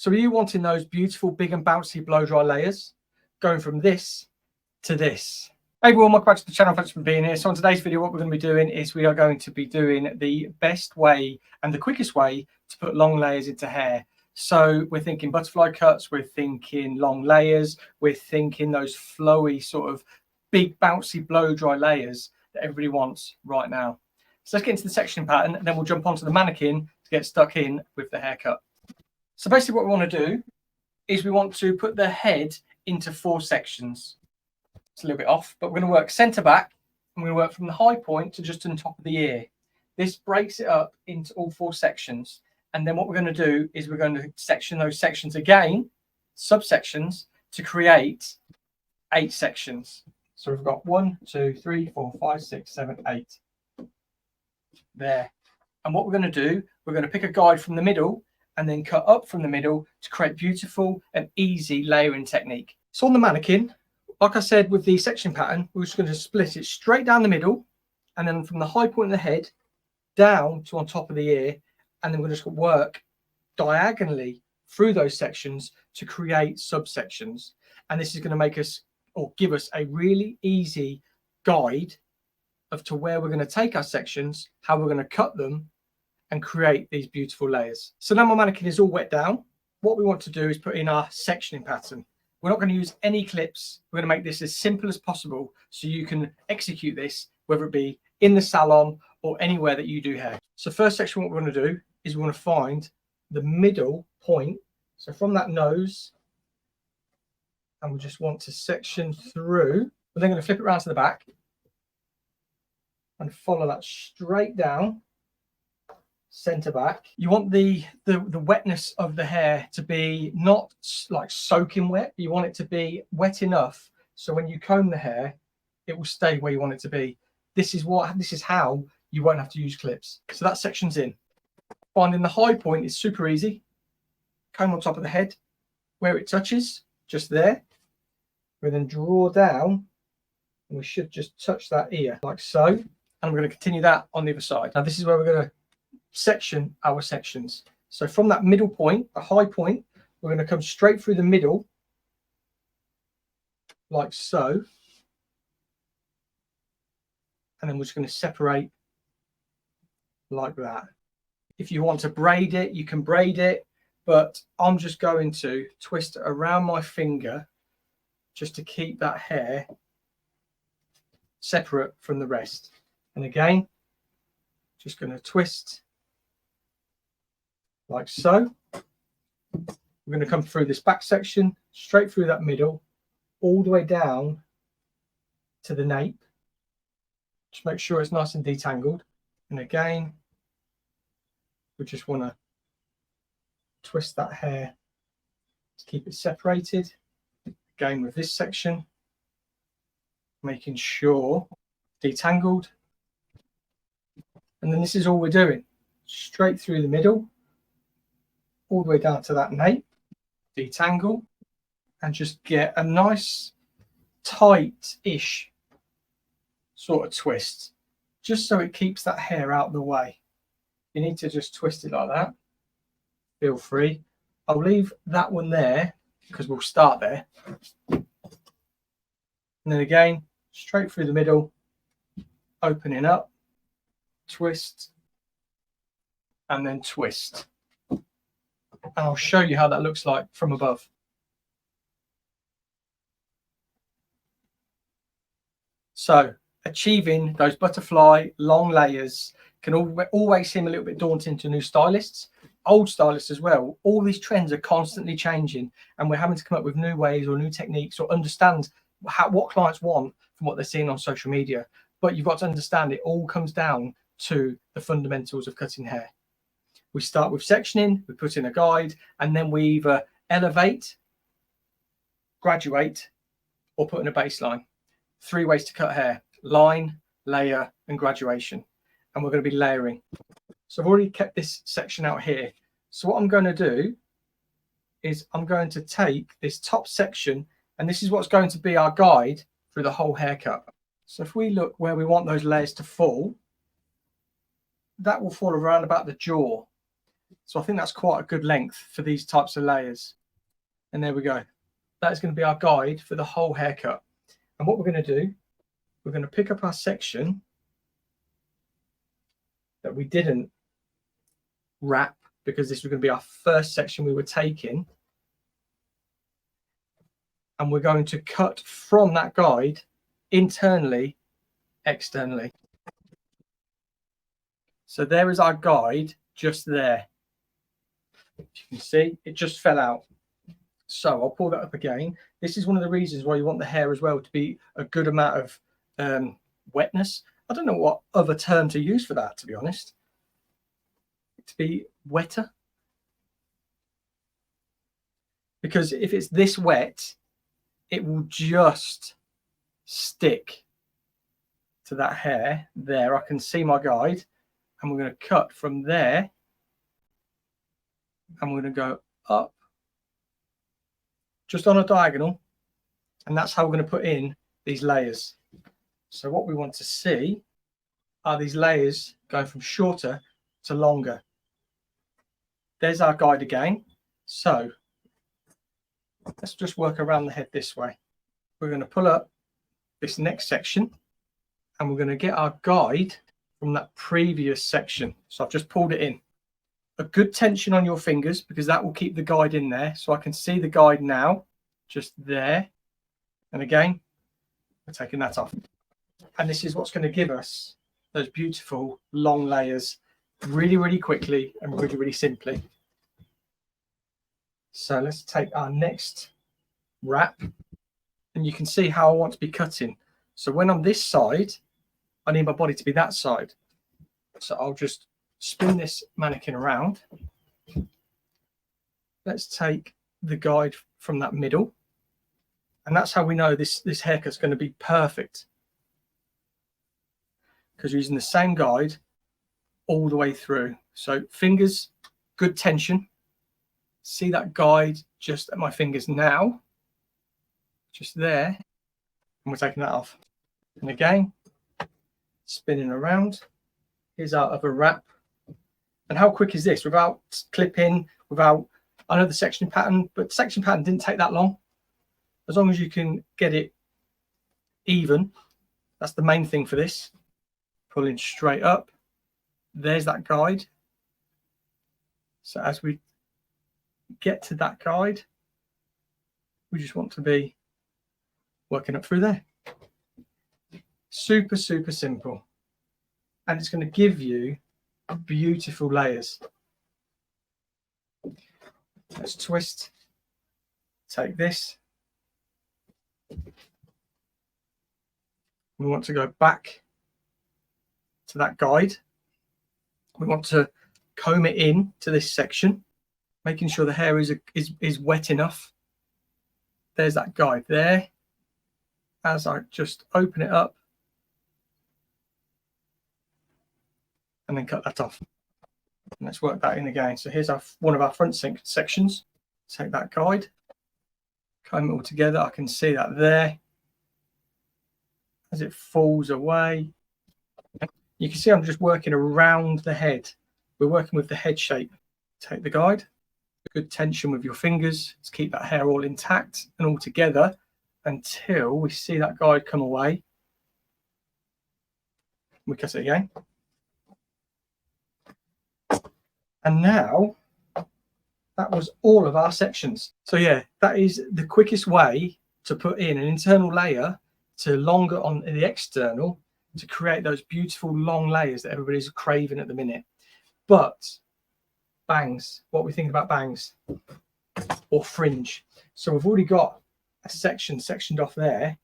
So are you wanting those beautiful, big and bouncy blow dry layers going from this to this? Hey everyone, welcome back to the channel. Thanks for being here. So on today's video, what we're going to be doing is we are going to be doing the best way and the quickest way to put long layers into hair. So we're thinking butterfly cuts, we're thinking long layers, we're thinking those flowy sort of big bouncy blow dry layers that everybody wants right now. So let's get into the sectioning pattern and then we'll jump onto the mannequin to get stuck in with the haircut. So basically what we want to do is we want to put the head into 4 sections. It's a little bit off, but we're going to work centre back and we're going to work from the high point to just on top of the ear. This breaks it up into all 4 sections. And then what we're going to do is we're going to section those sections again, subsections, to create 8 sections. So we've got 1, 2, 3, 4, 5, 6, 7, 8 there. And what we're going to do, we're going to pick a guide from the middle and then cut up from the middle to create beautiful and easy layering technique. So on the mannequin, like I said with the section pattern, we're just going to split it straight down the middle and then from the high point of the head down to on top of the ear, and then we're just going to work diagonally through those sections to create subsections. And this is going to make us or give us a really easy guide of to where we're going to take our sections, how we're going to cut them and create these beautiful layers. So now my mannequin is all wet down. What we want to do is put in our sectioning pattern. We're not going to use any clips. We're going to make this as simple as possible so you can execute this, whether it be in the salon or anywhere that you do hair. So first section, what we're going to do is we want to find the middle point. So from that nose, and we just want to section through. We're then going to flip it around to the back and follow that straight down, center back. You want the wetness of the hair to be not like soaking wet. You want it to be wet enough so when you comb the hair, it will stay where you want it to be. This is how you won't have to use clips. So that section's in. Finding the high point is super easy. Comb on top of the head where it touches, just there. We then draw down and we should just touch that ear like so. And we're going to continue that on the other side. Now this is where we're going to section our sections. So from that middle point, a high point, we're going to come straight through the middle like so. And then we're just going to separate like that. If you want to braid it, you can braid it, but I'm just going to twist it around my finger just to keep that hair separate from the rest. And again, just going to twist like so. We're going to come through this back section, straight through that middle, all the way down to the nape. Just make sure it's nice and detangled. And again, we just want to twist that hair to keep it separated. Again with this section, making sure detangled. And then this is all we're doing. Straight through the middle, all the way down to that nape, detangle, and just get a nice tight-ish sort of twist, just so it keeps that hair out of the way. You need to just twist it like that. Feel free. I'll leave that one there because we'll start there. And then again, straight through the middle, opening up, twist, and then twist. And I'll show you how that looks like from above. So achieving those butterfly long layers can always seem a little bit daunting to new stylists, old stylists as well. All these trends are constantly changing and we're having to come up with new ways or new techniques or understand what clients want from what they're seeing on social media. But you've got to understand it all comes down to the fundamentals of cutting hair. We start with sectioning, we put in a guide, and then we either elevate, graduate, or put in a baseline. 3 ways to cut hair: line, layer, and graduation. And we're going to be layering. So I've already kept this section out here. So what I'm going to do is I'm going to take this top section, and this is what's going to be our guide through the whole haircut. So if we look where we want those layers to fall, that will fall around about the jaw. So I think that's quite a good length for these types of layers. And there we go. That's going to be our guide for the whole haircut. And what we're going to do, we're going to pick up our section that we didn't wrap, because this was going to be our first section we were taking. And we're going to cut from that guide internally, externally. So there is our guide just there. As you can see, it just fell out. So I'll pull that up again. This is one of the reasons why you want the hair as well to be a good amount of wetness. I don't know what other term to use for that, to be honest. To be wetter. Because if it's this wet, it will just stick to that hair there. I can see my guide, and we're going to cut from there, and we're going to go up just on a diagonal, and that's how we're going to put in these layers. So what we want to see are these layers going from shorter to longer. There's our guide again. So let's just work around the head this way. We're going to pull up this next section, and we're going to get our guide from that previous section. So I've just pulled it in. A good tension on your fingers, because that will keep the guide in there. So I can see the guide now, just there. And again, we're taking that off. And this is what's going to give us those beautiful long layers really, really quickly and really, really simply. So let's take our next wrap, and you can see how I want to be cutting. So when I'm this side, I need my body to be that side. So I'll just spin this mannequin around. Let's take the guide from that middle, and that's how we know this haircut's going to be perfect, because we're using the same guide all the way through. So fingers, good tension. See that guide just at my fingers now, just there, and we're taking that off. And again, spinning around. Here's our other wrap. And how quick is this? Without clipping, without, I know the section pattern, but section pattern didn't take that long. As long as you can get it even, that's the main thing for this. Pulling straight up. There's that guide. So as we get to that guide, we just want to be working up through there. Super, super simple. And it's going to give you beautiful layers. Let's twist. Take this. We want to go back to that guide. We want to comb it in to this section, making sure the hair is wet enough. There's that guide there. As I just open it up and then cut that off. And let's work that in again. So here's one of our front sections. Take that guide, comb it all together. I can see that there. As it falls away, you can see I'm just working around the head. We're working with the head shape. Take the guide, good tension with your fingers to keep that hair all intact and all together until we see that guide come away. We cut it again. And now that was all of our sections. So yeah, that is the quickest way to put in an internal layer to longer on the external to create those beautiful long layers that everybody's craving at the minute. But bangs, what we think about bangs or fringe. So we've already got a section sectioned off there.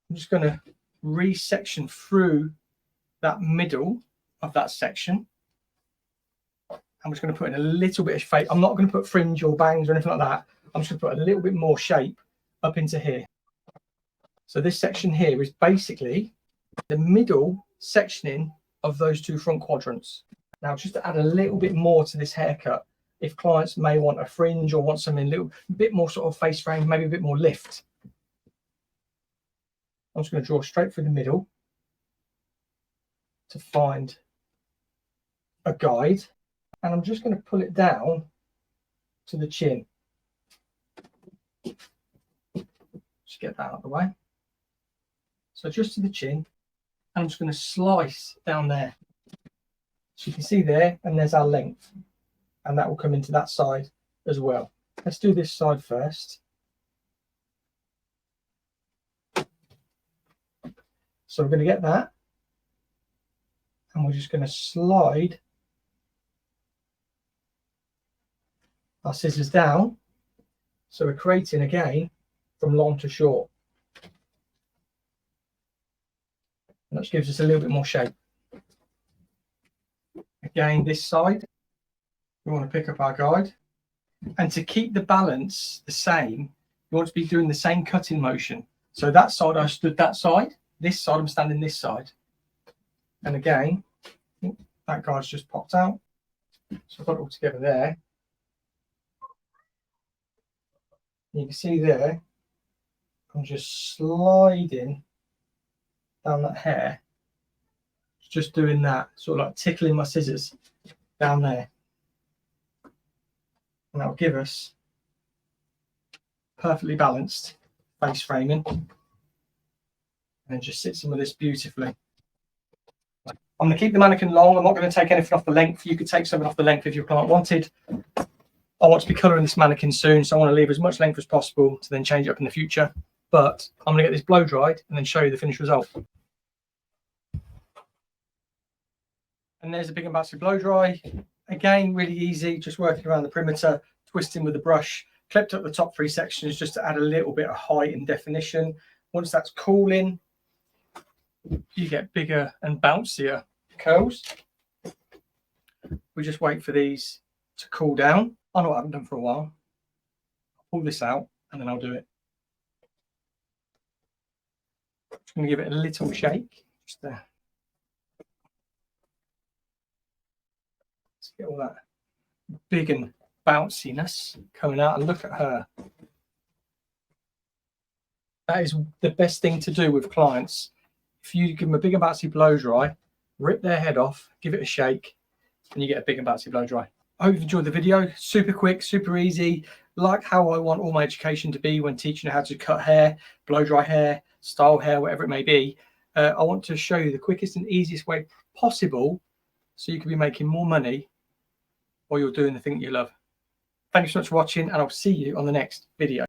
I'm just going to resection through that middle of that section. I'm just going to put in a little bit of shape. I'm not going to put fringe or bangs or anything like that. I'm just going to put a little bit more shape up into here. So this section here is basically the middle sectioning of those two front quadrants. Now, just to add a little bit more to this haircut, if clients may want a fringe or want something a little bit more sort of face frame, maybe a bit more lift, I'm just going to draw straight through the middle to find a guide. and I'm just going to pull it down to the chin. Just get that out of the way. So just to the chin, and I'm just going to slice down there. So you can see there, and there's our length, and that will come into that side as well. Let's do this side first. So we're going to get that, and we're just going to slide our scissors down. So we're creating again from long to short. And that gives us a little bit more shape. Again, this side, we want to pick up our guide. And to keep the balance the same, you want to be doing the same cutting motion. So that side, I stood that side. This side, I'm standing this side. And again, that guide's just popped out. So I've got it all together there. You can see there, I'm just sliding down that hair, just doing that, sort of like tickling my scissors down there. And that'll give us perfectly balanced face framing. And then just sits in with this beautifully. I'm going to keep the mannequin long. I'm not going to take anything off the length. You could take something off the length if your client wanted. I want to be colouring this mannequin soon, so I want to leave as much length as possible to then change it up in the future. But I'm going to get this blow dried and then show you the finished result. And there's a big and bouncy blow dry. Again, really easy, just working around the perimeter, twisting with the brush. Clipped up the top 3 sections just to add a little bit of height and definition. Once that's cooling, you get bigger and bouncier curls. We just wait for these to cool down. I know what I haven't done for a while. I'll pull this out and then I'll do it. Just going to give it a little shake. Just there. Let's get all that big and bounciness coming out, and look at her. That is the best thing to do with clients. If you give them a big and bouncy blow dry, rip their head off, give it a shake, and you get a big and bouncy blow dry. I hope you've enjoyed the video. Super quick, super easy, like how I want all my education to be when teaching you how to cut hair, blow dry hair, style hair, whatever it may be. I want to show you the quickest and easiest way possible so you can be making more money while you're doing the thing that you love. Thank you so much for watching, and I'll see you on the next video.